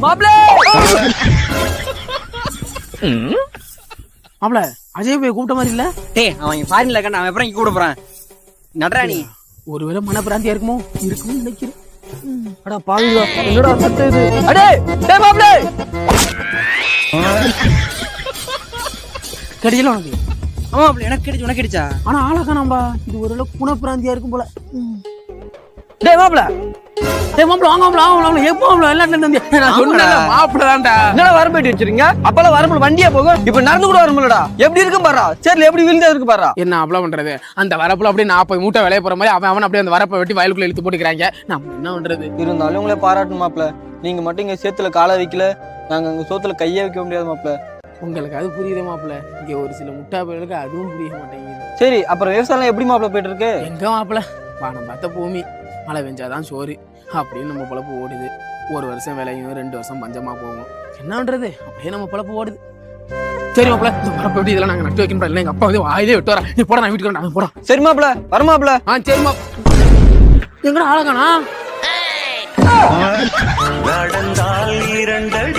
மாப்ள மாப்ள அஜய் போய் கூப்பிட்ட மாதிரி இல்ல. டேய் அவன் ஃபாரின்ல இருக்கான், அவன் எப்பறம் இங்க கூட போறான்? நடரா நீ. ஒருவேளை மனப்பிராந்தியா இருக்குமோ இருக்கும்னு நினைக்கிறேன். அடா பாவிடா, என்னடா சட்டை இது? அடே டேய் மாப்ள கடியல உனக்கு. ஆமா மாப்ள, எனக்கு கிடைச்சு உனக்கு கிடைச்சா? ஆனா ஆளக்கானம்பா, இது ஒருவேளை குணப்பிராந்தியா இருக்கும் போல. டேய் மாப்ள வாங்க மாப்ள, வாங்க எப்போ மாப்ள எல்லாத்துல இருந்து நான் சொன்னேன் மாப்ள தான்டா. என்னடா வரம்பேட்டி வச்சிருங்க? அப்பெல்லாம் வரம்பு வண்டியா போகும், இப்ப நடந்து கூட வரமுலடா. எப்படி இருக்கும் பாரா, சேர்ல எப்படி விழுந்தா இருக்கு பாரா. என்ன அப்பள பண்றது? அந்த வரப்புல அப்படியே 40 மூட்டை விளைய போற மாதிரி அவன் அப்படியே அந்த வரப்பை வெட்டி வயலுக்குள்ள இழுத்து போட்டுக்கிறாங்க. நம்ம என்ன பண்றது? இருந்தாலும் உங்களை பாராட்டணும் மாப்ள. நீங்க மட்டும் இங்க சேத்துல காலை வைக்கல, நாங்க அங்க சோத்துல கையே வைக்க முடியாது மாப்ள. உங்களுக்கு அது புரியுது மாப்ள, இங்க ஒரு சில முட்டா பயிலுக்கு அதுவும் புரிய மாட்டேங்குது. சரி, அப்புறம் விவசாயம் எப்படி மாப்ள போயிட்டு இருக்கு? எங்க மாப்ள, வானம் பார்த்த பூமி, மழை பெஞ்சாதான் சோறு அப்படின்னு நம்ம பொழப்பு ஓடுது. ஒரு வருஷம் விளையும், 2 வருஷம் பஞ்சமா போகும். என்ன பண்றது? அப்படியே நம்ம பொழப்பு ஓடுது. சரி மாப்ள, இந்த வரப்ப எப்படி இதெல்லாம் நாங்க நட்டு வைக்கணும். இல்லை எங்க அப்பா வந்து வாயிலே விட்டு வரா. நீ போட, நான் வீட்டுக்கு நாங்க போட. சரி மாப்ள, வர மாப்ள. சரி எங்கடா ஆளகானா? நடந்தால் 2